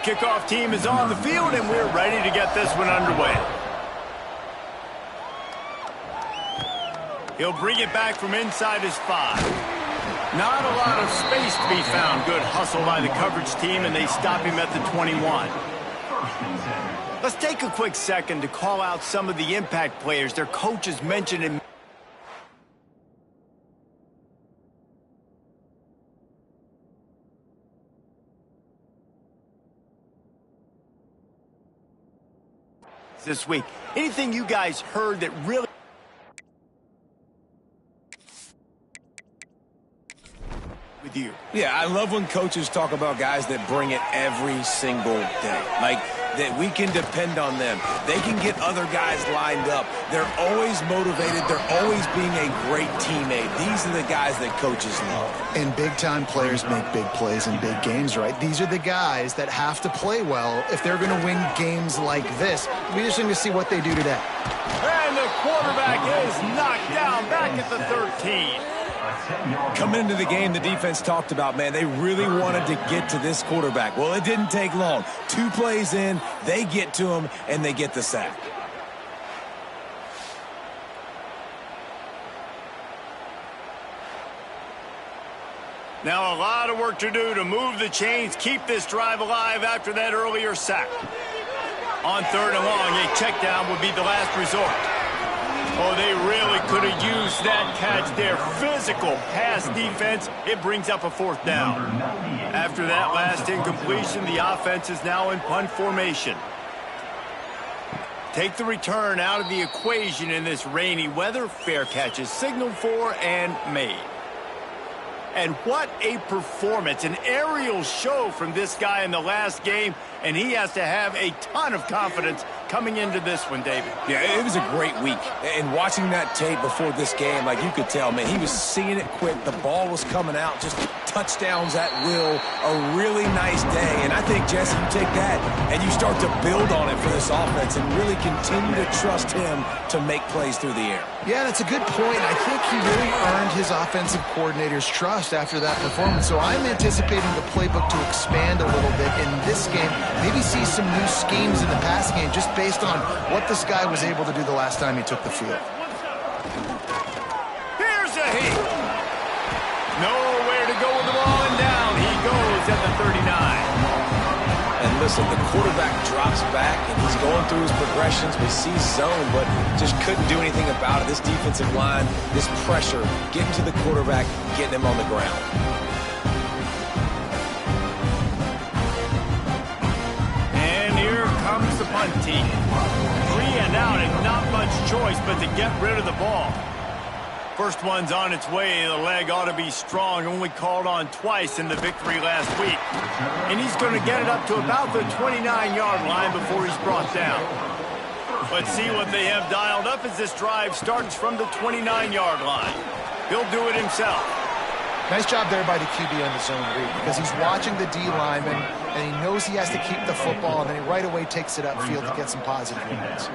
kickoff team is on the field, and we're ready to get this one underway. He'll bring it back from inside his 5. Not a lot of space to be found. Good hustle by the coverage team, and they stop him at the 21. Let's take a quick second to call out some of the impact players their coaches mentioned in this week. Anything you guys heard that really with you? Yeah, I love when coaches talk about guys that bring it every single day. Like, that we can depend on them. They can get other guys lined up. They're always motivated. They're always being a great teammate. These are the guys that coaches love. And big-time players make big plays in big games, right? These are the guys that have to play well if they're going to win games like this. We just need to see what they do today. And the quarterback is knocked down back at the 13. Coming into the game, the defense talked about, man, they really wanted to get to this quarterback. Well, it didn't take long. 2 plays in, they get to him, and they get the sack. Now a lot of work to do to move the chains, keep this drive alive after that earlier sack. On 3rd and long, a check down would be the last resort. Oh, they really could have used that catch there. Physical pass defense. It brings up a 4th down. After that last incompletion, the offense is now in punt formation. Take the return out of the equation in this rainy weather. Fair catch is signaled for and made. And what a performance. An aerial show from this guy in the last game, and he has to have a ton of confidence coming into this one, David. Yeah, it was a great week. And watching that tape before this game, like you could tell, man, he was seeing it quick. The ball was coming out, just touchdowns at will. A really nice day. And I think, Jesse, you take that and you start to build on it for this offense and really continue to trust him to make plays through the air. Yeah, that's a good point. I think he really earned his offensive coordinator's trust after that performance. So I'm anticipating the playbook to expand a little bit in this game. Maybe see some new schemes in the passing game just based on what this guy was able to do the last time he took the field. Here's a heat. Nowhere to go with the ball, and down he goes at the 39. And listen, the quarterback drops back, and he's going through his progressions. We see zone, but just couldn't do anything about it. This defensive line, this pressure, getting to the quarterback, getting him on the ground. And here comes the punt team. 3 and out, and not much choice but to get rid of the ball. First one's on its way. The leg ought to be strong. Only called on twice in the victory last week. And he's going to get it up to about the 29-yard line before he's brought down. Let's see what they have dialed up as this drive starts from the 29-yard line. He'll do it himself. Nice job there by the QB on the zone read because he's watching the D lineman and he knows he has to keep the football, and then he right away takes it upfield to get some positive yards.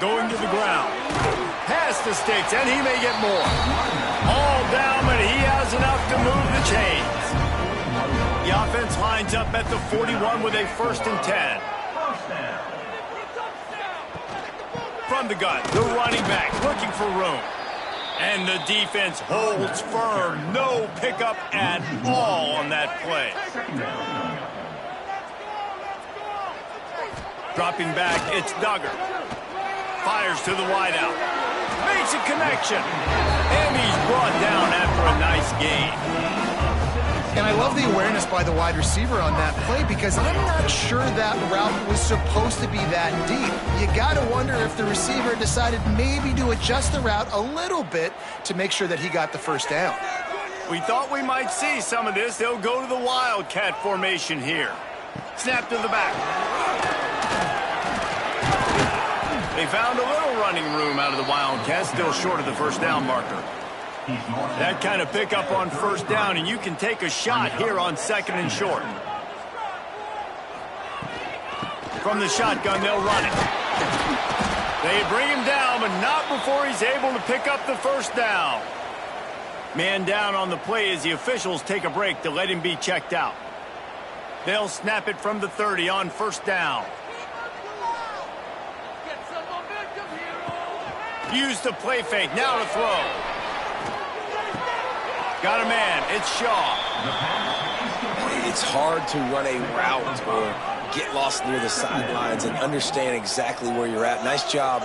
Going to the ground. Past the sticks, and he may get more. All down, but he has enough to move the chains. The offense lines up at the 41 with a 1st and 10. From the gun, the running back looking for room. And the defense holds firm. No pickup at all on that play. Dropping back, it's Duggar. Fires to the wideout. Makes a connection. And he's brought down after a nice gain. And I love the awareness by the wide receiver on that play because I'm not sure that route was supposed to be that deep. You got to wonder if the receiver decided maybe to adjust the route a little bit to make sure that he got the 1st down. We thought we might see some of this. They'll go to the Wildcat formation here. Snap to the back. They found a little running room out of the Wildcats, still short of the 1st down marker. That kind of pickup on 1st down, and you can take a shot here on 2nd and short. From the shotgun, they'll run it. They bring him down, but not before he's able to pick up the 1st down. Man down on the play as the officials take a break to let him be checked out. They'll snap it from the 30 on first down. Use the play fake. Now to throw. Got a man. It's Shaw. It's hard to run a route or get lost near the sidelines and understand exactly where you're at. Nice job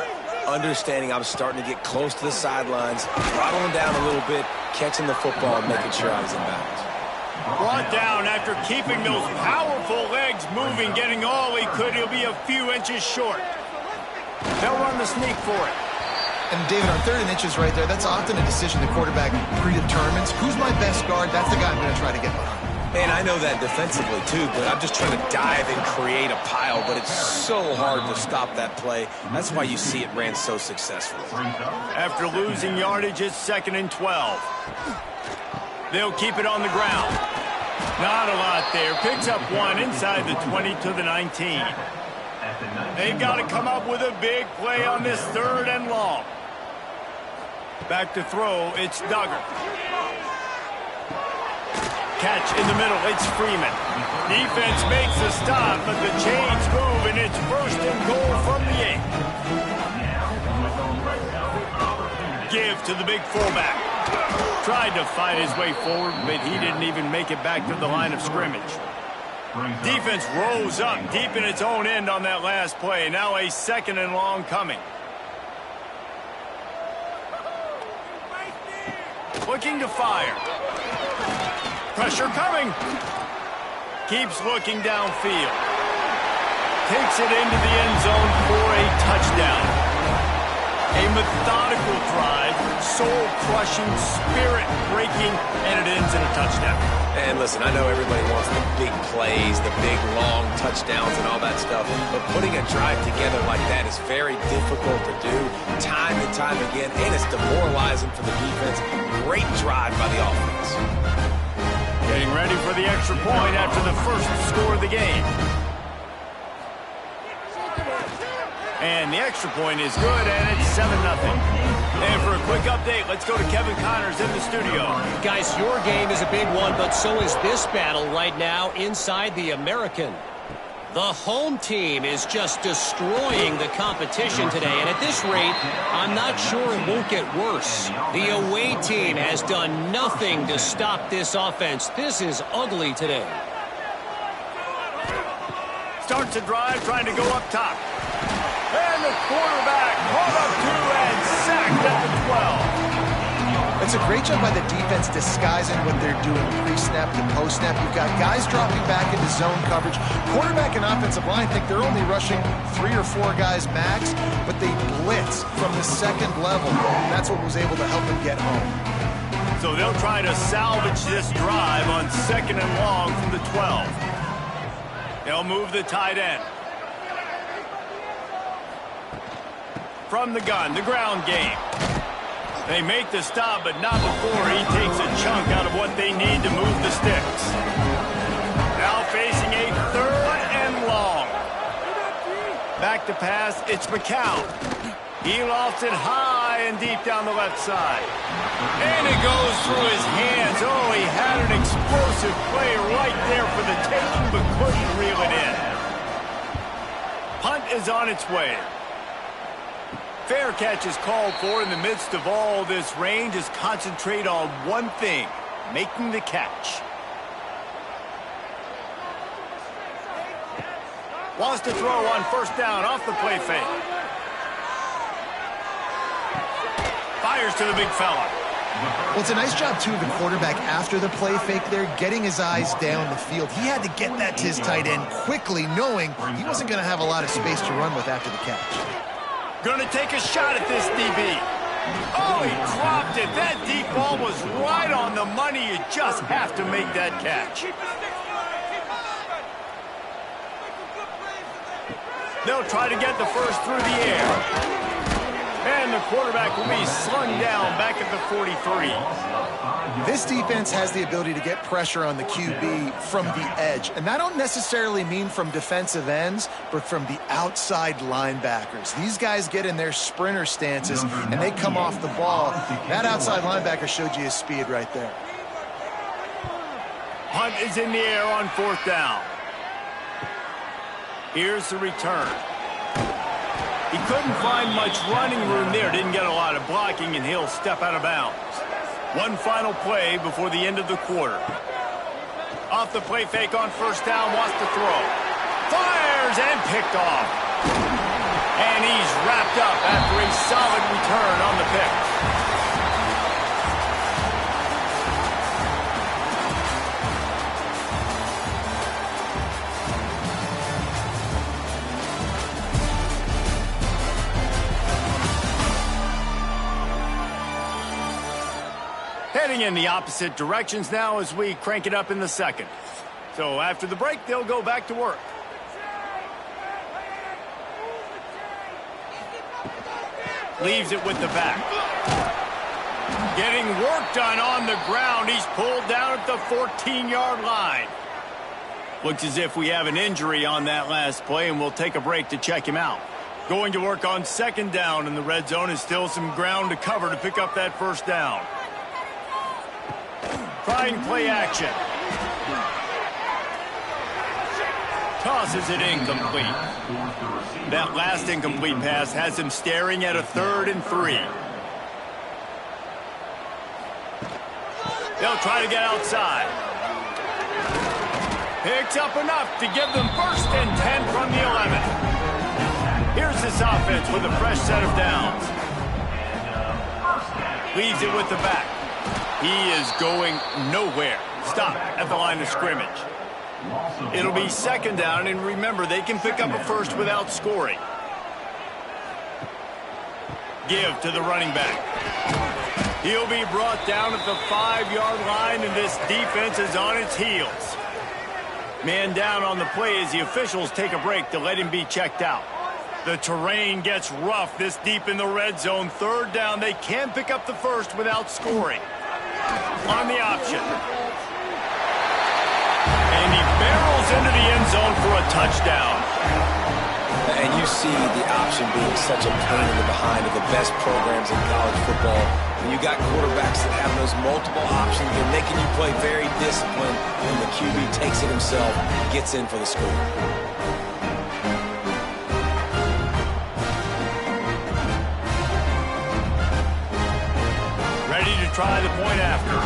understanding I'm starting to get close to the sidelines, throttling down a little bit, catching the football and making sure I was in bounds. Brought down after keeping those powerful legs moving, getting all he could. He'll be a few inches short. They'll run the sneak for it. And David, on 3rd and inches right there, that's often a decision the quarterback predetermines. Who's my best guard? That's the guy I'm going to try to get behind. And I know that defensively, too, but I'm just trying to dive and create a pile, but it's so hard to stop that play. That's why you see it ran so successfully. After losing yardage, it's 2nd and 12. They'll keep it on the ground. Not a lot there. Picks up one inside the 20 to the 19. They've got to come up with a big play on this 3rd and long. Back to throw, it's Duggar. Catch in the middle, it's Freeman. Defense makes a stop, but the chains move, and it's 1st and goal from the 8. Give to the big fullback. Tried to fight his way forward, but he didn't even make it back to the line of scrimmage. Defense rose up deep in its own end on that last play. Now a 2nd and long coming. Looking to fire. Pressure coming. Keeps looking downfield. Takes it into the end zone for a touchdown. A methodical drive, soul-crushing, spirit-breaking, and it ends in a touchdown. And listen, I know everybody wants the big plays, the big, long touchdowns and all that stuff, but putting a drive together like that is very difficult to do time and time again, and it's demoralizing for the defense. Great drive by the offense. Getting ready for the extra point after the first score of the game. And the extra point is good, and it's 7-0. And for a quick update, let's go to Kevin Connors in the studio. Guys, your game is a big one, but so is this battle right now inside the American. The home team is just destroying the competition today, and at this rate, I'm not sure it won't get worse. The away team has done nothing to stop this offense. This is ugly today. Starts a drive, trying to go up top. And the quarterback caught up to and sacked at the 12. It's a great job by the defense disguising what they're doing pre-snap to post-snap. You've got guys dropping back into zone coverage. Quarterback and offensive line think they're only rushing 3 or 4 guys max, but they blitz from the 2nd level. And that's what was able to help them get home. So they'll try to salvage this drive on 2nd and long from the 12. They'll move the tight end. From the gun, the ground game. They make the stop, but not before he takes a chunk out of what they need to move the sticks. Now facing a 3rd and long. Back to pass, it's McCown. He lofts it high and deep down the left side. And it goes through his hands. Oh, he had an explosive play right there for the taking, but couldn't reel it in. Punt is on its way. Fair catch is called for in the midst of all this rain. Just concentrate on one thing, making the catch. Wants to throw on first down off the play fake. Fires to the big fella. Well, it's a nice job, too, of the quarterback after the play fake there, getting his eyes down the field. He had to get that to his tight end quickly, knowing he wasn't going to have a lot of space to run with after the catch. Gonna take a shot at this DB. Oh, he dropped it. That deep ball was right on the money. You just have to make that catch. They'll try to get the first through the air. And the quarterback will be slung down back at the 43. This defense has the ability to get pressure on the QB from the edge. And that don't necessarily mean from defensive ends, but from the outside linebackers. These guys get in their sprinter stances, and they come off the ball. That outside linebacker showed you his speed right there. Hunt is in the air on 4th down. Here's the return. He couldn't find much running room there. Didn't get a lot of blocking, and he'll step out of bounds. One final play before the end of the quarter. Off the play fake on first down, wants to throw. Fires and picked off. And he's wrapped up after a solid return on the pick. Heading in the opposite directions now as we crank it up in the second. So after the break, they'll go back to work. Leaves it with the back. Getting work done on the ground. He's pulled down at the 14-yard line. Looks as if we have an injury on that last play, and we'll take a break to check him out. Going to work on second down in the red zone, is still some ground to cover to pick up that first down. Trying play action. Tosses it incomplete. That last incomplete pass has him staring at a 3rd and 3. They'll try to get outside. Picks up enough to give them 1st and 10 from the 11. Here's this offense with a fresh set of downs. Leaves it with the back. He is going nowhere. Stop at the line of scrimmage. It'll be second down, and remember, they can pick up a first without scoring. Give to the running back. He'll be brought down at the 5-yard line, and this defense is on its heels. Man down on the play as the officials take a break to let him be checked out. The terrain gets rough this deep in the red zone. 3rd down, they can pick up the first without scoring. On the option. And he barrels into the end zone for a touchdown. And you see the option being such a pain in the behind of the best programs in college football. When you got quarterbacks that have those multiple options, they're making you play very disciplined, and the QB takes it himself, gets in for the score. Try the point after.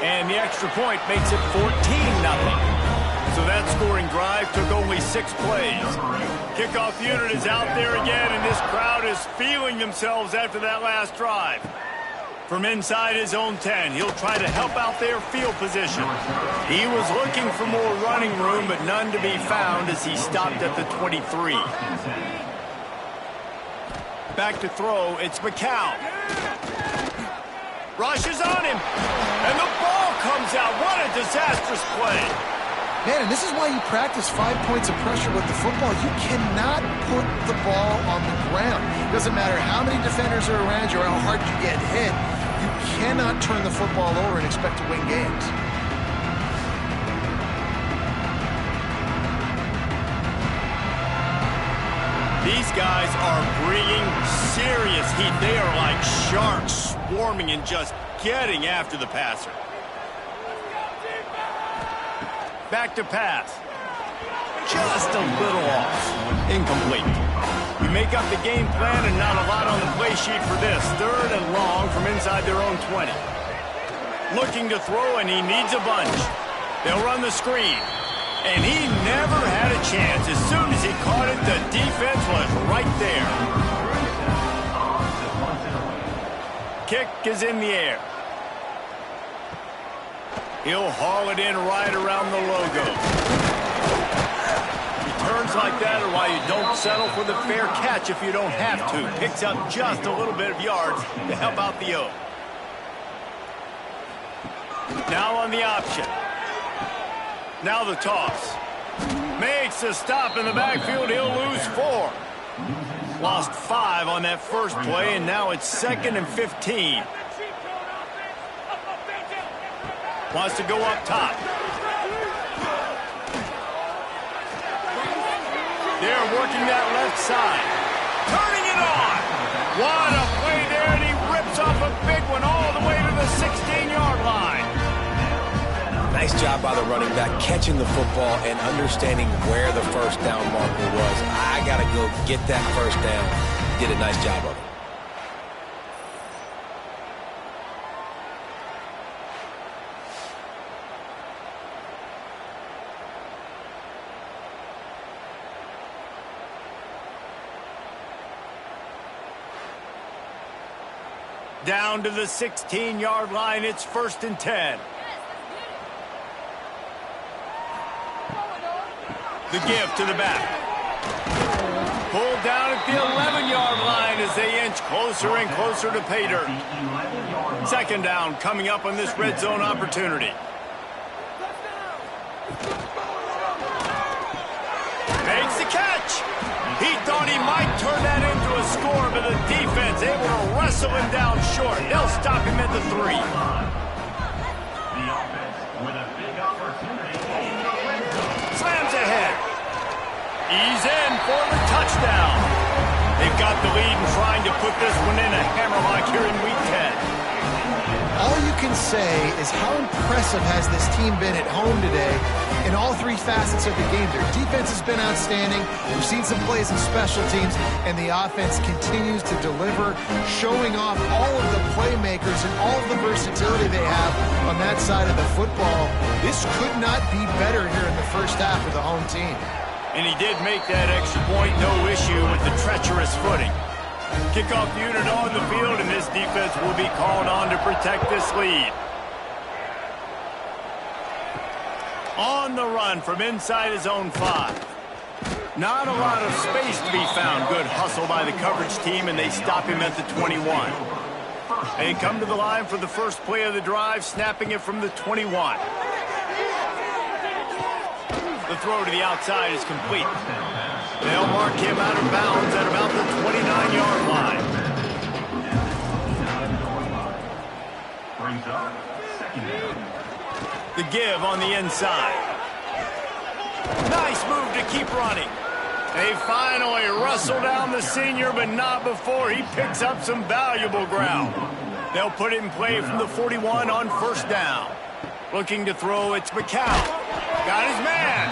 And the extra point makes it 14-0. So that scoring drive took only 6 plays. Kickoff unit is out there again, and this crowd is feeling themselves after that last drive. From inside his own 10, he'll try to help out their field position. He was looking for more running room, but none to be found as he stopped at the 23. Back to throw, it's McCown. Rushes on him, and the ball comes out. What a disastrous play. Man, and this is why you practice 5 points of pressure with the football. You cannot put the ball on the ground. It doesn't matter how many defenders are around you or how hard you get hit. You cannot turn the football over and expect to win games. These guys are bringing serious heat. They are like sharks swarming and just getting after the passer. Back to pass. Just a little off. Incomplete. We make up the game plan and not a lot on the play sheet for this. 3rd and long from inside their own 20. Looking to throw, and he needs a bunch. They'll run the screen. And he never had a chance. As soon as he caught it, the defense was right there. Kick is in the air. He'll haul it in right around the logo. Returns like that are why you don't settle for the fair catch if you don't have to. Picks up just a little bit of yards to help out the O. Now on the option. Now the toss. Makes a stop in the backfield. He'll lose 4. Lost 5 on that first play, and now it's 2nd and 15. Wants to go up top. They're working that left side. Turning it on. What a play there, and he rips off a big one all the way to the 16-yard line. Nice Nice job by the running back, catching the football and understanding where the first down marker was. I got to go get that first down. Did a nice job of it. Down to the 16-yard line. It's 1st and 10. The give to the back. Pulled down at the 11-yard line as they inch closer and closer to pay dirt. 2nd down coming up on this red zone opportunity. Makes the catch. He thought he might turn that into a score, but the defense able to wrestle him down short. They'll stop him at the 3. Slams ahead. He's in for the touchdown. They've got the lead and trying to put this one in a hammerlock here in Week 10. All you can say is how impressive has this team been at home today in all 3 facets of the game. Their defense has been outstanding. We've seen some plays in special teams, and the offense continues to deliver, showing off all of the playmakers and all of the versatility they have on that side of the football. This could not be better here in the first half of the home team. And he did make that extra point, no issue with the treacherous footing. Kickoff unit on the field, and this defense will be called on to protect this lead. On the run from inside his own 5. Not a lot of space to be found. Good hustle by the coverage team, and they stop him at the 21. They come to the line for the first play of the drive, snapping it from the 21. The throw to the outside is complete. They'll mark him out of bounds at about the 29-yard line. The give on the inside. Nice move to keep running. They finally wrestle down the senior, but not before he picks up some valuable ground. They'll put it in play from the 41 on 1st down. Looking to throw, it's McCown. Got his man.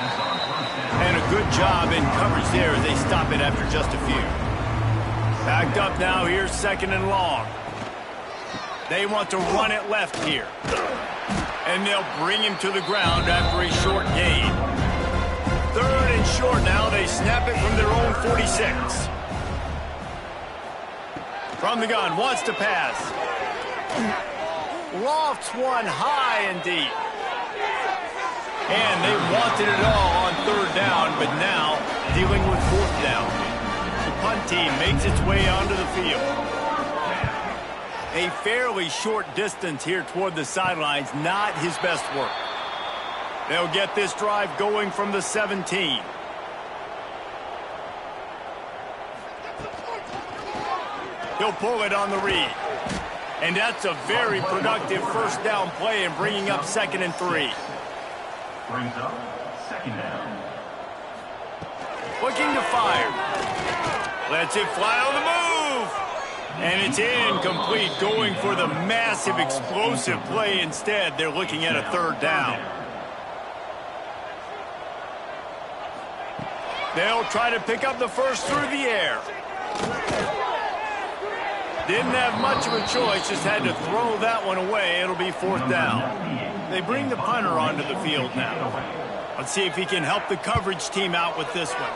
And a good job in coverage there as they stop it after just a few. Backed up now, here's 2nd and long. They want to run it left here. And they'll bring him to the ground after a short gain. 3rd and short now, they snap it from their own 46. From the gun, wants to pass. Lofts one high and deep. And they wanted it all on 3rd down, but now dealing with 4th down. The punt team makes its way onto the field. A fairly short distance here toward the sidelines, not his best work. They'll get this drive going from the 17. He'll pull it on the read. And that's a very productive 1st down play and bringing up 2nd and 3. Brings up 2nd down. Looking to fire. Lets it fly on the move. And it's incomplete, going for the massive explosive play instead. They're looking at a 3rd down. They'll try to pick up the first through the air. Didn't have much of a choice, just had to throw that one away. It'll be 4th down. They bring the punter onto the field now. Let's see if he can help the coverage team out with this one.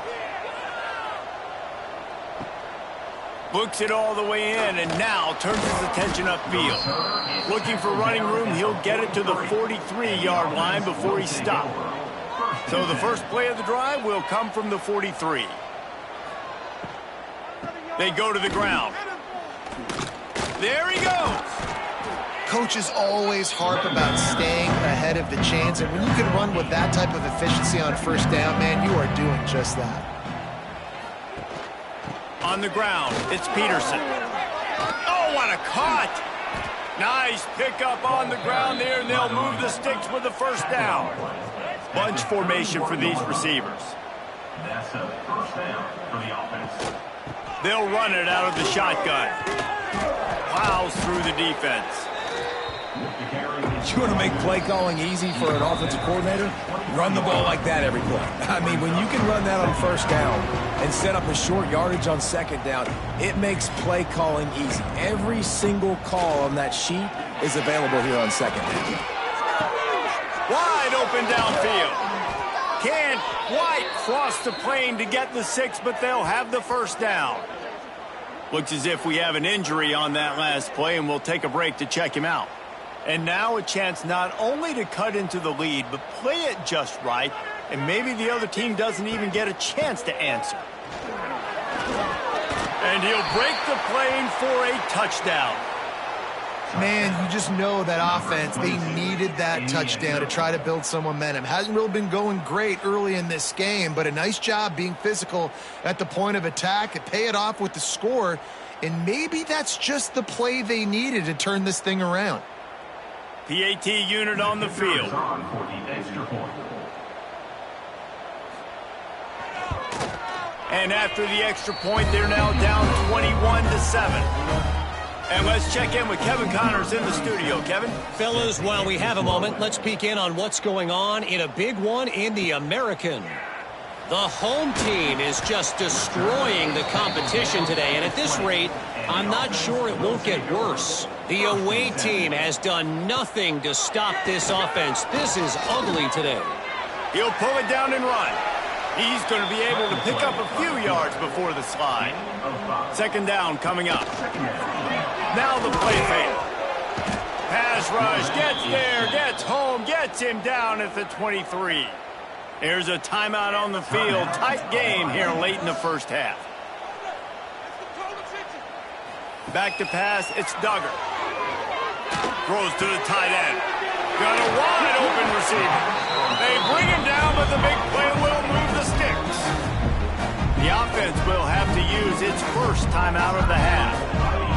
Books it all the way in and now turns his attention upfield. Looking for running room, he'll get it to the 43-yard line before he stopped. So the first play of the drive will come from the 43. They go to the ground. There he goes. Coaches always harp about staying ahead of the chains, and when you can run with that type of efficiency on 1st down, man, you are doing just that. On the ground, it's Peterson. Oh, what a cut! Nice pickup on the ground there, and they'll move the sticks with the 1st down. Bunch formation for these receivers. That's a 1st down for the offense. They'll run it out of the shotgun. Plows through the defense. You want to make play calling easy for an offensive coordinator? Run the ball like that every play. I mean, when you can run that on first down and set up a short yardage on second down, it makes play calling easy. Every single call on that sheet is available here on second down. Wide open downfield. Can't quite cross the plane to get the 6, but they'll have the first down. Looks as if we have an injury on that last play, and we'll take a break to check him out. And now a chance not only to cut into the lead, but play it just right, and maybe the other team doesn't even get a chance to answer. And he'll break the plane for a touchdown. Man, you just know that offense, they needed that touchdown to try to build some momentum. Hasn't really been going great early in this game, but a nice job being physical at the point of attack and pay it off with the score. And maybe that's just the play they needed to turn this thing around. PAT unit on the field. And after the extra point, they're now down 21-7. And let's check in with Kevin Connors in the studio. Kevin? Fellas, while we have a moment, let's peek in on what's going on in a big one in the American. The home team is just destroying the competition today, and at this rate, I'm not sure it won't get worse. The away team has done nothing to stop this offense. This is ugly today. He'll pull it down and run. He's going to be able to pick up a few yards before the slide. Second down coming up. Now the play fake. Pass rush, gets there, gets home, gets him down at the 23. There's a timeout on the field. Tight game here late in the first half. Back to pass, it's Duggar. Throws to the tight end. Got a wide open receiver. They bring him down, but the big play will move the sticks. The offense will have to use its first timeout of the half.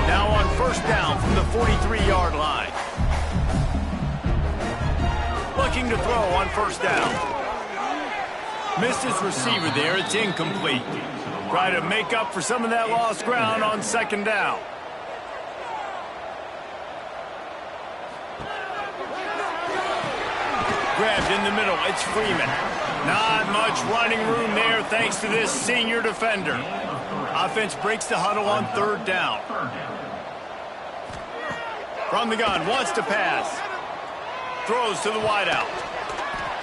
Now on first down from the 43-yard line. Looking to throw on first down. Missed his receiver there. It's incomplete. Try to make up for some of that lost ground on second down. Grabbed in the middle. It's Freeman. Not much running room there thanks to this senior defender. Offense breaks the huddle on third down. From the gun, wants to pass. Throws to the wideout.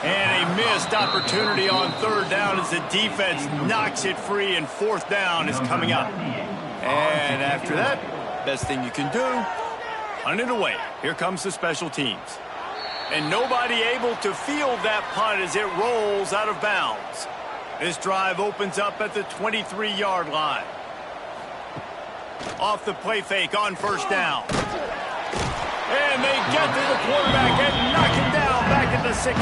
And a missed opportunity on third down as the defense knocks it free, and fourth down is coming up. And after that, best thing you can do, punt it away. Here comes the special teams. And nobody able to field that punt as it rolls out of bounds. This drive opens up at the 23-yard line. Off the play fake on first down. And they get to the quarterback and knock him down back at the 16.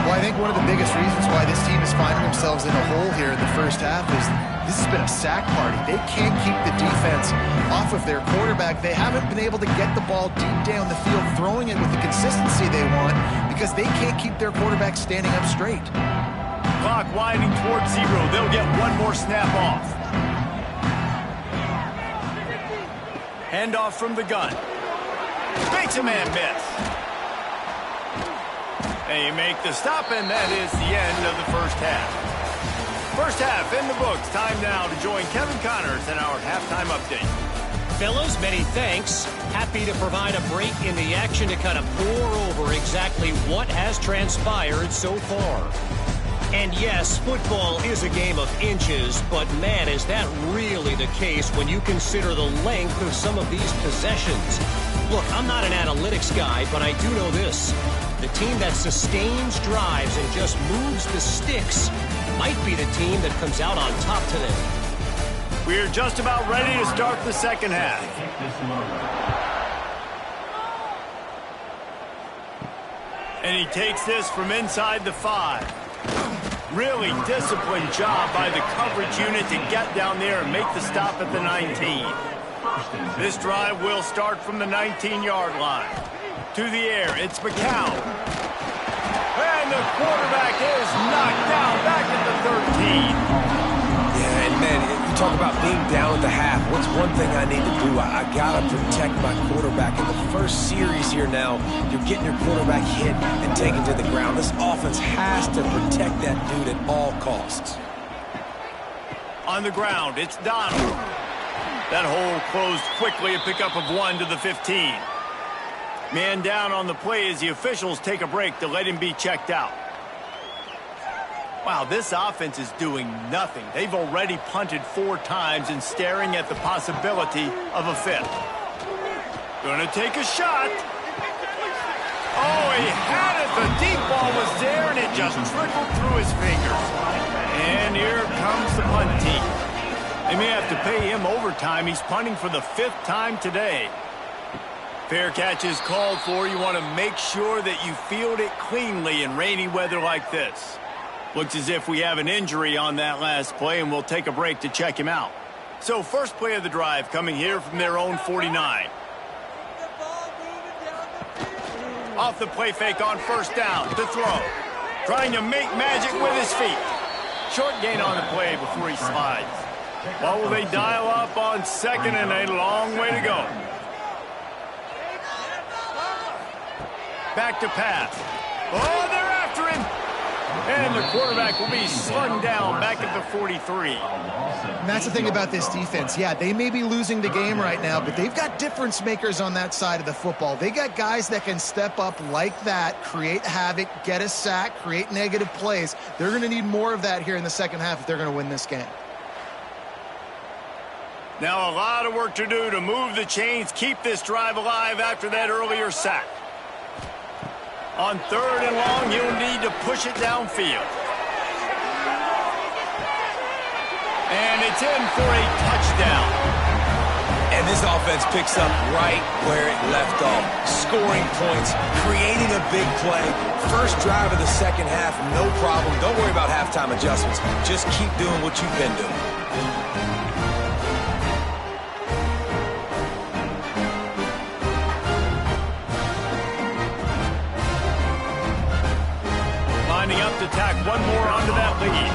Well, I think one of the biggest reasons why this team is finding themselves in a hole here in the first half is this has been a sack party. They can't keep the defense off of their quarterback. They haven't been able to get the ball deep down the field, throwing it with the consistency they want because they can't keep their quarterback standing up straight. Clock winding towards zero. They'll get one more snap off. Handoff from the gun. Makes a man miss. And you make the stop, and that is the end of the first half. First half in the books. Time now to join Kevin Connors in our halftime update. Fellas, many thanks. Happy to provide a break in the action to kind of pour over exactly what has transpired so far. And yes, football is a game of inches, but man, is that really the case when you consider the length of some of these possessions. Look, I'm not an analytics guy, but I do know this. The team that sustains drives and just moves the sticks might be the team that comes out on top today. We're just about ready to start the second half. And he takes this from inside the 5. Really disciplined job by the coverage unit to get down there and make the stop at the 19. This drive will start from the 19-yard line. To the air, it's McCown. And the quarterback is knocked down back at the 13. Yeah, and man, you talk about being down at the half. What's one thing I need to do? I got to protect my quarterback. In the first series here now, you're getting your quarterback hit and taken to the ground. This offense has to protect that dude at all costs. On the ground, it's Donald. That hole closed quickly, a pickup of 1 to the 15. Man down on the play as the officials take a break to let him be checked out. Wow, this offense is doing nothing. They've already punted 4 times and staring at the possibility of a 5th. Gonna take a shot. Oh, he had it. The deep ball was there, and it just trickled through his fingers. And here comes the punt team. They may have to pay him overtime. He's punting for the 5th time today. Fair catch is called for. You want to make sure that you field it cleanly in rainy weather like this. Looks as if we have an injury on that last play, and we'll take a break to check him out. So first play of the drive coming here from their own 49. Off the play fake on first down to throw. Trying to make magic with his feet. Short gain on the play before he slides. What will they dial up on second, and a long way to go. Back to pass. Oh, they're after him. And the quarterback will be slung down back at the 43. And that's the thing about this defense. Yeah, they may be losing the game right now, but they've got difference makers on that side of the football. They got guys that can step up like that, create havoc, get a sack, create negative plays. They're going to need more of that here in the second half if they're going to win this game. Now a lot of work to do to move the chains, keep this drive alive after that earlier sack. On 3rd and long, he'll need to push it downfield. And it's in for a touchdown. And this offense picks up right where it left off. Scoring points, creating a big play. First drive of the second half, no problem. Don't worry about halftime adjustments. Just keep doing what you've been doing. Lining up to tack one more onto that lead.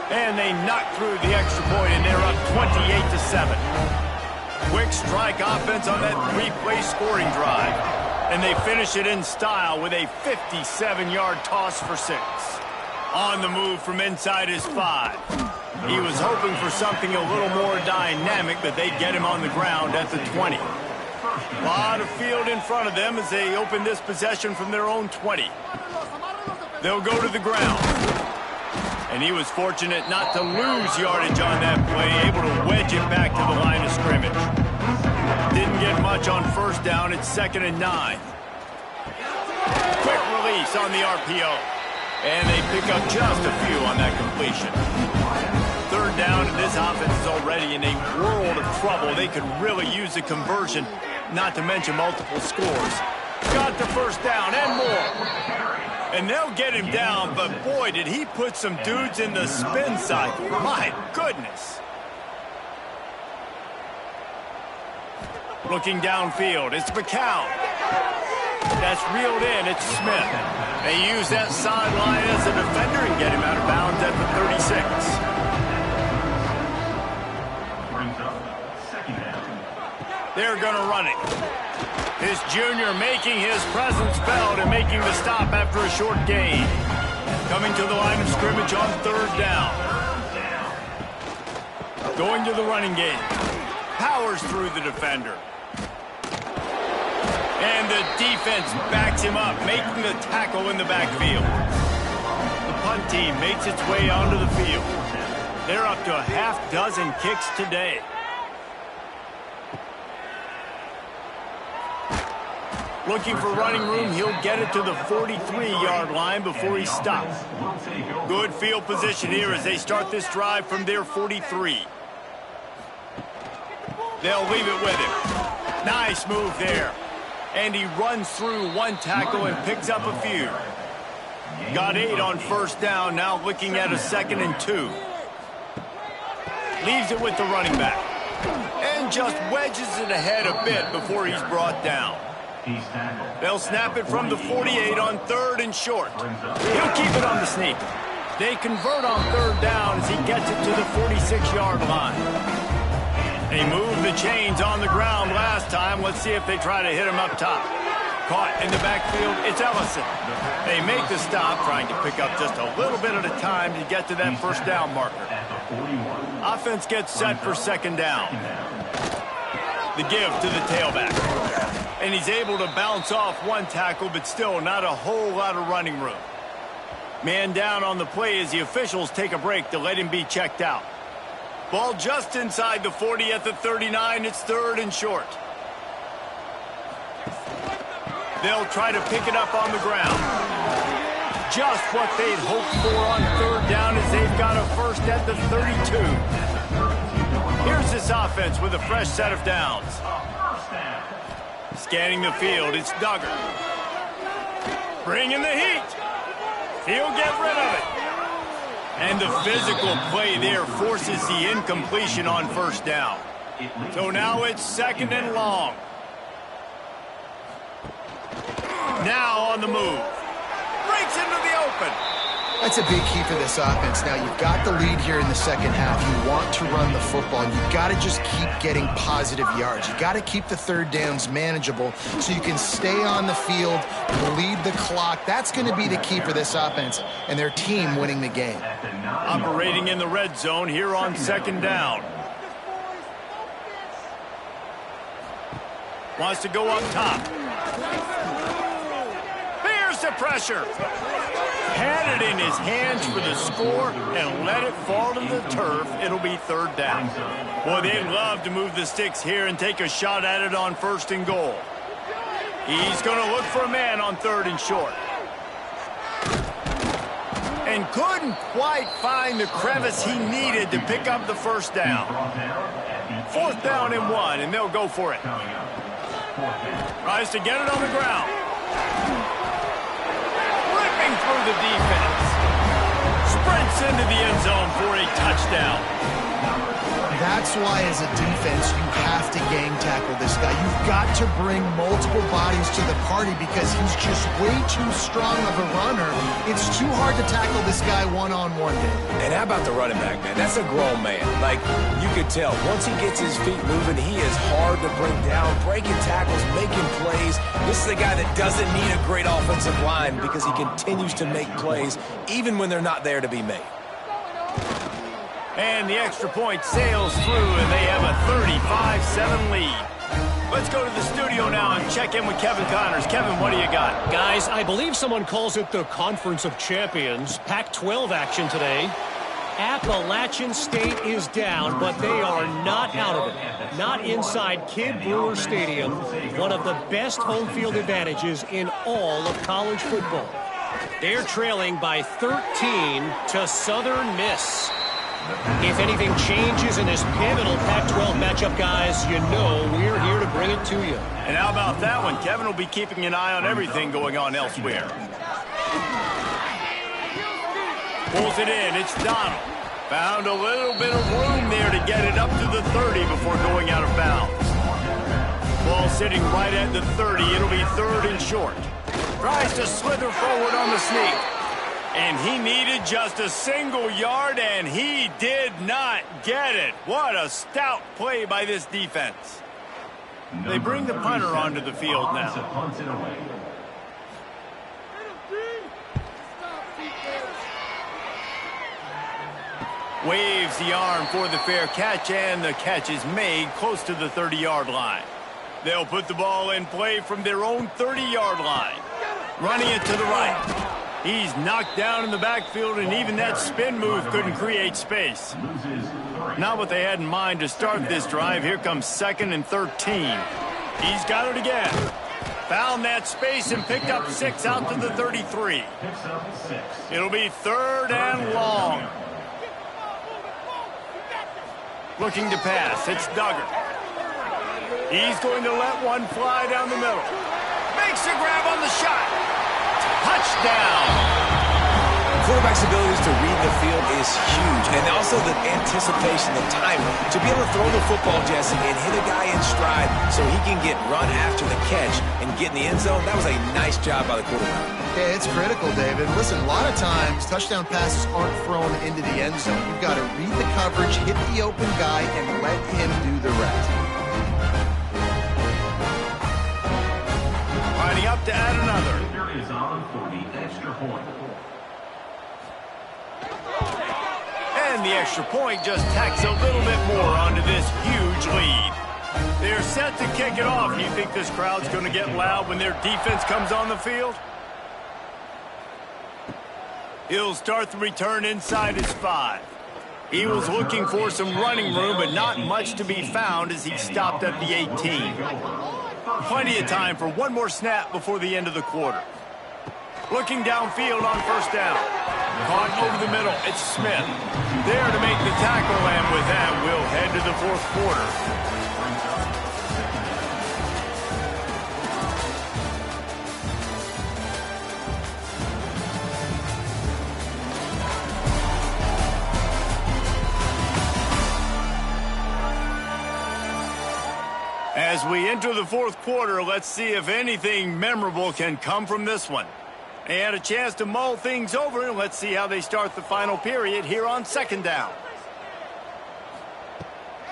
And they knock through the extra point, and they're up 28-7. Quick strike offense on that 3-play scoring drive. And they finish it in style with a 57-yard toss for 6. On the move from inside his 5. He was hoping for something a little more dynamic, but they'd get him on the ground at the 20. A lot of field in front of them as they open this possession from their own 20. They'll go to the ground. And he was fortunate not to lose yardage on that play, able to wedge it back to the line of scrimmage. Didn't get much on first down. It's 2nd and 9. Quick release on the RPO. And they pick up just a few on that completion. 3rd down, and this offense is already in a world of trouble. They could really use a conversion, not to mention multiple scores. Got the first down and more. And they'll get him down, but boy, did he put some dudes in the spin cycle. My goodness. Looking downfield, it's McCown. That's reeled in, it's Smith. They use that sideline as a defender and get him out of bounds at the 36. They're going to run it. This junior making his presence felt and making the stop after a short gain. Coming to the line of scrimmage on 3rd down. Going to the running game. Powers through the defender. And the defense backs him up, making the tackle in the backfield. The punt team makes its way onto the field. They're up to a half-dozen kicks today. Looking for running room, he'll get it to the 43-yard line before he stops. Good field position here as they start this drive from their 43. They'll leave it with him. Nice move there. And he runs through one tackle and picks up a few. Got 8 on first down, now looking at a 2nd and 2. Leaves it with the running back. And just wedges it ahead a bit before he's brought down. They'll snap it from the 48 on 3rd and short. He'll keep it on the sneak. They convert on third down as he gets it to the 46-yard line. They moved the chains on the ground last time. Let's see if they try to hit him up top. Caught in the backfield, it's Ellison. They make the stop, trying to pick up just a little bit at a time to get to that first down marker. Offense gets set for second down. The give to the tailback. And he's able to bounce off one tackle, but still not a whole lot of running room. Man down on the play as the officials take a break to let him be checked out. Ball just inside the 40 at the 39. It's third and short. They'll try to pick it up on the ground. Just what they'd hoped for on third down as they've got a first at the 32. Here's this offense with a fresh set of downs. Scanning the field, it's Duggar. Bringing the heat. He'll get rid of it. And the physical play there forces the incompletion on first down. So now it's second and long. Now on the move. Breaks into the open. That's a big key for this offense. Now, you've got the lead here in the second half. You want to run the football. You've got to just keep getting positive yards. You've got to keep the third downs manageable so you can stay on the field, bleed the clock. That's going to be the key for this offense and their team winning the game. Operating in the red zone here on second down. Wants to go up top. Here's the pressure. Had it in his hands for the score and let it fall to the turf. It'll be third down. Boy, they'd love to move the sticks here and take a shot at it on first and goal. He's going to look for a man on third and short. And couldn't quite find the crevice he needed to pick up the first down. Fourth down and 1, and they'll go for it. Tries to get it on the ground. Ripping through the defense. Sprints into the end zone for a touchdown. That's why, as a defense, you have to gang tackle this guy. You've got to bring multiple bodies to the party because he's just way too strong of a runner. It's too hard to tackle this guy one-on-one. And how about the running back, man? That's a grown man. Like, you could tell, once he gets his feet moving, he is hard to bring down, breaking tackles, making plays. This is a guy that doesn't need a great offensive line because he continues to make plays even when they're not there to be made. And the extra point sails through, and they have a 35-7 lead. Let's go to the studio now and check in with Kevin Connors. Kevin, what do you got? Guys, I believe someone calls it the Conference of Champions. Pac-12 action today. Appalachian State is down, but they are not out of it. Not inside Kidd Brewer Stadium, one of the best home field advantages in all of college football. They're trailing by 13 to Southern Miss. If anything changes in this pivotal Pac-12 matchup, guys, you know we're here to bring it to you. And how about that one? Kevin will be keeping an eye on everything going on elsewhere. Pulls it in. It's Donald. Found a little bit of room there to get it up to the 30 before going out of bounds. Ball sitting right at the 30. It'll be third and short. Tries to slither forward on the sneak. And he needed just a single yard, and he did not get it. What a stout play by this defense. They bring the punter onto the field now. Waves the arm for the fair catch, and the catch is made close to the 30-yard line. They'll put the ball in play from their own 30-yard line. Running it to the right. He's knocked down in the backfield, and even that spin move couldn't create space. Not what they had in mind to start this drive. Here comes second and 13. He's got it again. Found that space and picked up 6 out to the 33. It'll be third and long. Looking to pass. It's Duggar. He's going to let one fly down the middle. Makes a grab on the shot. Touchdown. quarterback's abilities to read the field is huge, and also the anticipation, the timing. To be able to throw the football, Jesse, and hit a guy in stride so he can get run after the catch and get in the end zone, that was a nice job by the quarterback. Yeah, it's critical, David. Listen, a lot of times, touchdown passes aren't thrown into the end zone. You've got to read the coverage, hit the open guy, and let him do the rest. Lining up to add another. Victor is on for the extra point. And the extra point just tacks a little bit more onto this huge lead. They're set to kick it off. You think this crowd's going to get loud when their defense comes on the field? He'll start the return inside his 5. He was looking for some running room, but not much to be found as he stopped at the 18. Plenty of time for one more snap before the end of the quarter. Looking downfield on first down. Caught over the middle. It's Smith. There to make the tackle, and with that, we'll head to the fourth quarter. As we enter the fourth quarter, let's see if anything memorable can come from this one. They had a chance to mull things over, and let's see how they start the final period here on second down.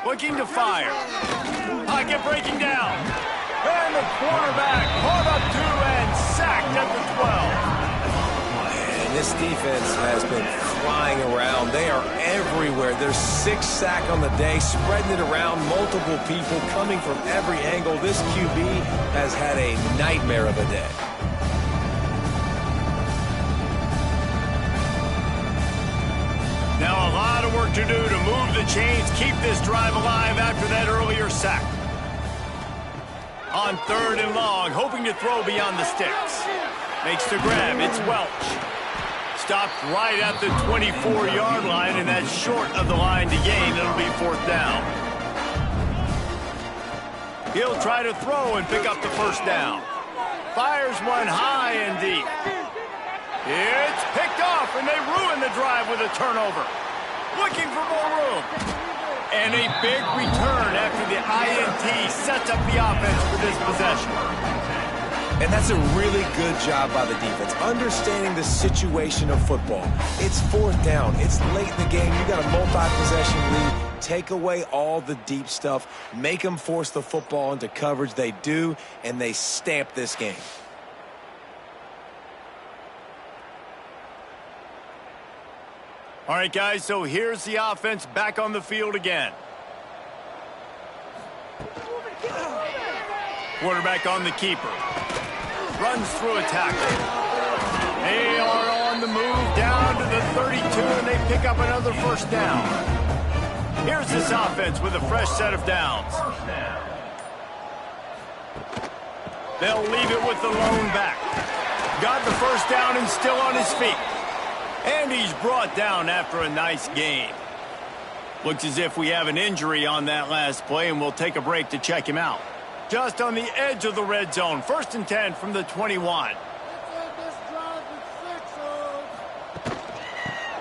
Looking to fire. Pocket breaking down. And the quarterback caught up to and sacked at the 12. And this defense has been flying around. They are everywhere. There's 6 sacks on the day, spreading it around, multiple people coming from every angle. This QB has had a nightmare of a day. Now a lot of work to do to move the chains, keep this drive alive after that earlier sack. On third and long, hoping to throw beyond the sticks. Makes the grab, it's Welch. Stopped right at the 24-yard line, and that's short of the line to gain. It'll be fourth down. He'll try to throw and pick up the first down. Fires one high and deep. It's picked off, and they ruin the drive with a turnover. Looking for more room. And a big return after the INT sets up the offense for this possession. And that's a really good job by the defense, understanding the situation of football. It's fourth down. It's late in the game. You got a multi-possession lead. Take away all the deep stuff. Make them force the football into coverage. They do, and they stamp this game. All right, guys, so here's the offense back on the field again. Quarterback on the keeper. Runs through a tackle. They are on the move down to the 32, and they pick up another first down. Here's this offense with a fresh set of downs. They'll leave it with the lone back. Got the first down and still on his feet. And he's brought down after a nice gain. Looks as if we have an injury on that last play, and we'll take a break to check him out. Just on the edge of the red zone. First and 10 from the 21.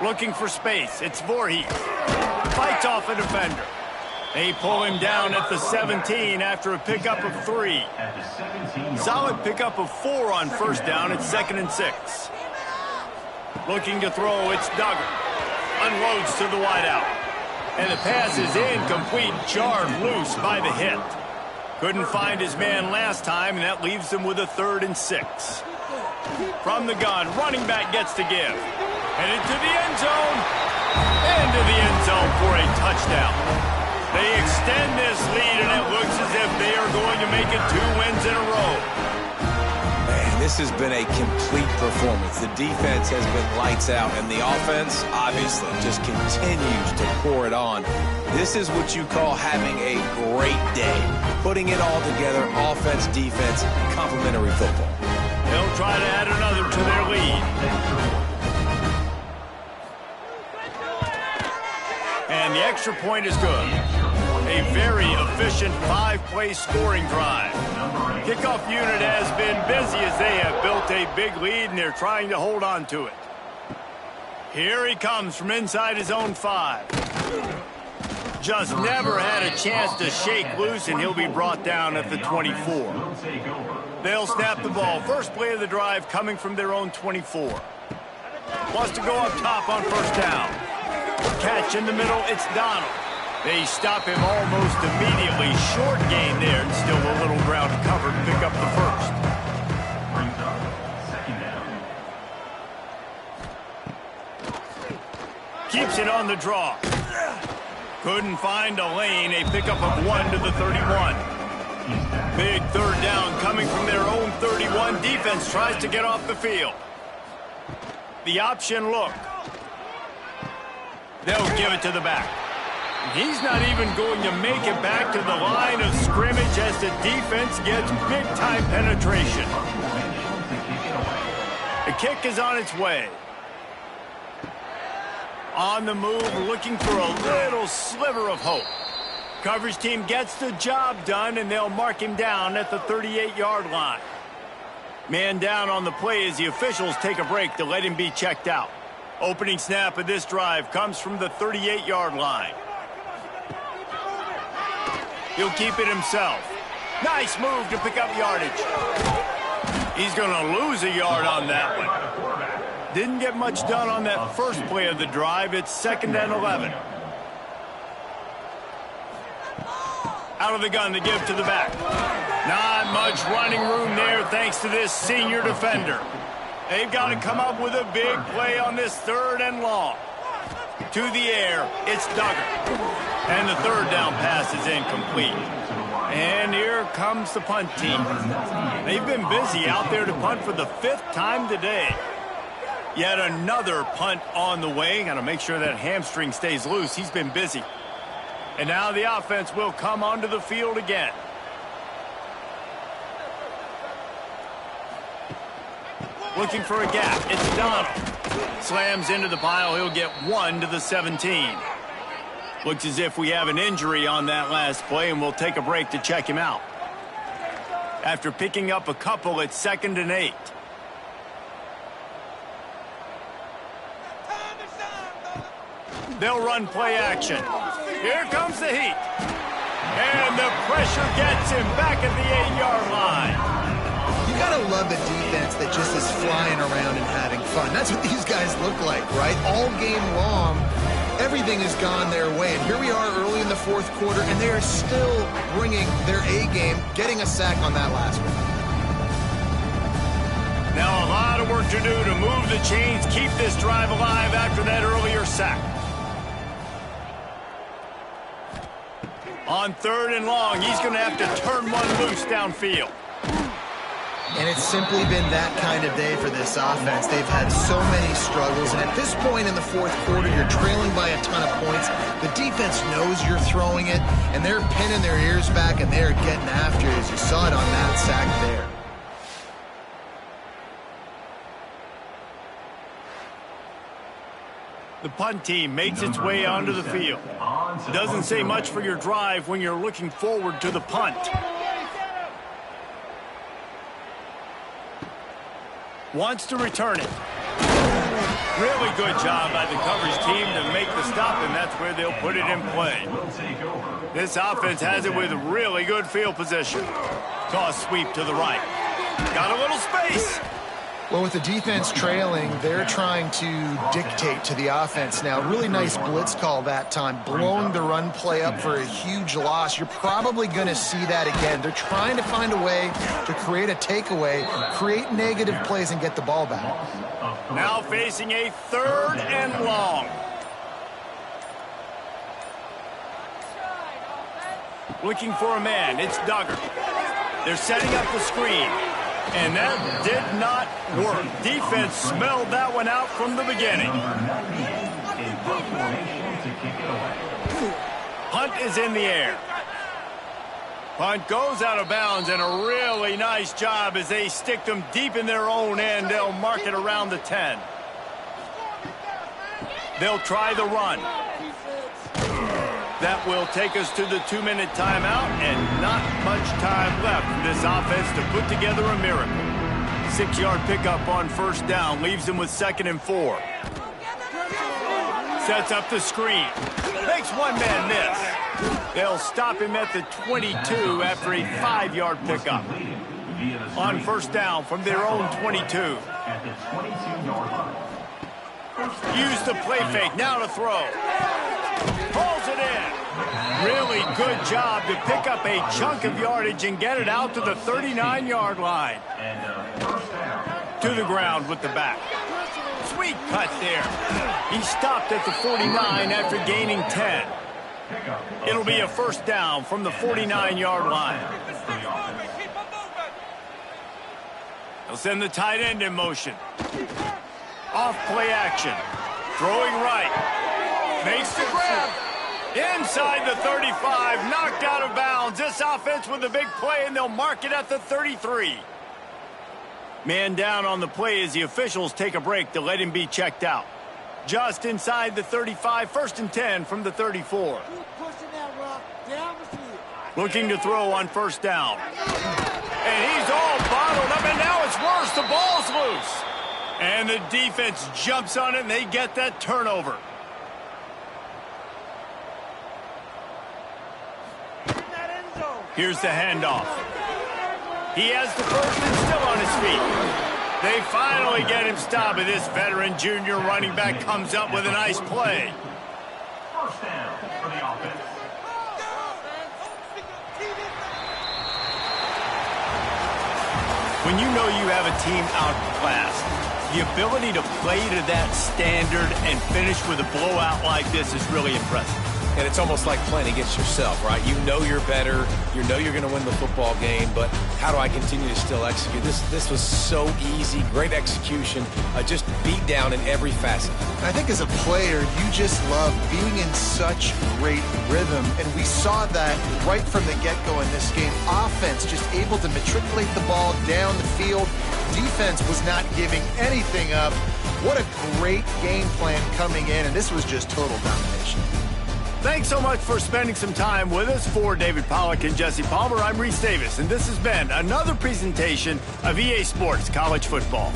Looking for space. It's Voorhees. Fights off a defender. They pull him down at the 17 after a pickup of 3. Solid pickup of 4 on first down. It's 2nd and 6. Looking to throw, it's Duggar. Unloads to the wideout. And the pass is incomplete, jarred loose by the hit. Couldn't find his man last time, and that leaves him with a 3rd and 6. From the gun, running back gets to give. Headed to the end zone. Into the end zone for a touchdown. They extend this lead, and it looks as if they are going to make it 2 wins in a row. This has been a complete performance. The defense has been lights out, and the offense, obviously, just continues to pour it on. This is what you call having a great day. Putting it all together, offense, defense, complementary football. They'll try to add another to their lead. And the extra point is good. A very efficient 5-play scoring drive. Kickoff unit has been busy as they have built a big lead, and they're trying to hold on to it. Here he comes from inside his own 5. Just never had a chance to shake loose, and he'll be brought down at the 24. They'll snap the ball. First play of the drive coming from their own 24. Wants to go up top on first down. Catch in the middle, it's Donald. They stop him almost immediately. Short gain there, and still a little ground covered to pick up the first. Brings up second down. Keeps it on the draw. Couldn't find a lane. A pickup of 1 to the 31. Big third down coming from their own 31. Defense tries to get off the field. The option look. They'll give it to the back. He's not even going to make it back to the line of scrimmage as the defense gets big-time penetration. The kick is on its way. On the move, looking for a little sliver of hope. Coverage team gets the job done, and they'll mark him down at the 38-yard line. Man down on the play as the officials take a break to let him be checked out. Opening snap of this drive comes from the 38-yard line. He'll keep it himself. Nice move to pick up yardage. He's going to lose a yard on that one. Didn't get much done on that first play of the drive. It's 2nd and 11. Out of the gun to give to the back. Not much running room there thanks to this senior defender. They've got to come up with a big play on this 3rd and long. To the air, it's Duggar. And the 3rd down pass is incomplete. And here comes the punt team. They've been busy out there to punt for the 5th time today. Yet another punt on the way. Got to make sure that hamstring stays loose. He's been busy. And now the offense will come onto the field again. Looking for a gap. It's Donald. Slams into the pile. He'll get 1 to the 17. Looks as if we have an injury on that last play, and we'll take a break to check him out. After picking up a couple, it's 2nd and 8. They'll run play action. Here comes the heat. And the pressure gets him back at the 8-yard line. You gotta love a defense that just is flying around and having fun. That's what these guys look like, right? All game long, everything has gone their way. And here we are early in the 4th quarter, and they are still bringing their A game, getting a sack on that last one. Now a lot of work to do to move the chains, keep this drive alive after that earlier sack. On 3rd and long, he's going to have to turn one loose downfield. And it's simply been that kind of day for this offense. They've had so many struggles, and at this point in the 4th quarter, you're trailing by a ton of points. The defense knows you're throwing it, and they're pinning their ears back, and they're getting after it, as you saw it on that sack there. The punt team makes its way onto the field. Doesn't say much for your drive when you're looking forward to the punt. Wants to return it. Really good job by the coverage team to make the stop, and that's where they'll put it in play. This offense has it with really good field position. Toss sweep to the right. Got a little space. Well, with the defense trailing, they're trying to dictate to the offense now. Really nice blitz call that time, blowing the run play up for a huge loss. You're probably going to see that again. They're trying to find a way to create a takeaway, create negative plays, and get the ball back. Now facing a 3rd and long. Looking for a man. It's Duggar. They're setting up the screen. And that did not work. Defense smelled that one out from the beginning. Punt is in the air. Punt goes out of bounds, and a really nice job as they stick them deep in their own end. They'll mark it around the 10. They'll try the run. That will take us to the 2-minute timeout, and not much time left for this offense to put together a miracle. 6-yard pickup on first down leaves them with 2nd and 4. Sets up the screen. Makes one man miss. They'll stop him at the 22 after a 5-yard pickup. On first down from their own 22. At the 22-yard line. Use the play fake. Now to throw. Pulls it in. Really good job to pick up a chunk of yardage and get it out to the 39-yard line. And first down. To the ground with the back. Sweet cut there. He stopped at the 49 after gaining 10. It'll be a first down from the 49-yard line. They'll send the tight end in motion. Off play action. Throwing right. Makes the grab. Inside the 35. Knocked out of bounds. This offense with a big play, and they'll mark it at the 33. Man down on the play as the officials take a break to let him be checked out. Just inside the 35, first and 10 from the 34. Looking to throw on first down. And he's all bottled up, and now it's worse. The ball's loose. And the defense jumps on it, and they get that turnover. Here's the handoff. He has the first and still on his feet. They finally get him stopped, and this veteran junior running back comes up with a nice play. First down for the offense. When you know you have a team outclassed, the ability to play to that standard and finish with a blowout like this is really impressive. And it's almost like playing against yourself, right? You know you're better. You know you're going to win the football game, but how do I continue to still execute? This was so easy. Great execution. Just beat down in every facet. I think as a player, you just love being in such great rhythm, and we saw that right from the get-go in this game. Offense just able to matriculate the ball down the field. Defense was not giving anything up. What a great game plan coming in, and this was just total domination. Thanks so much for spending some time with us. For David Pollack and Jesse Palmer, I'm Reese Davis, and this has been another presentation of EA Sports College Football.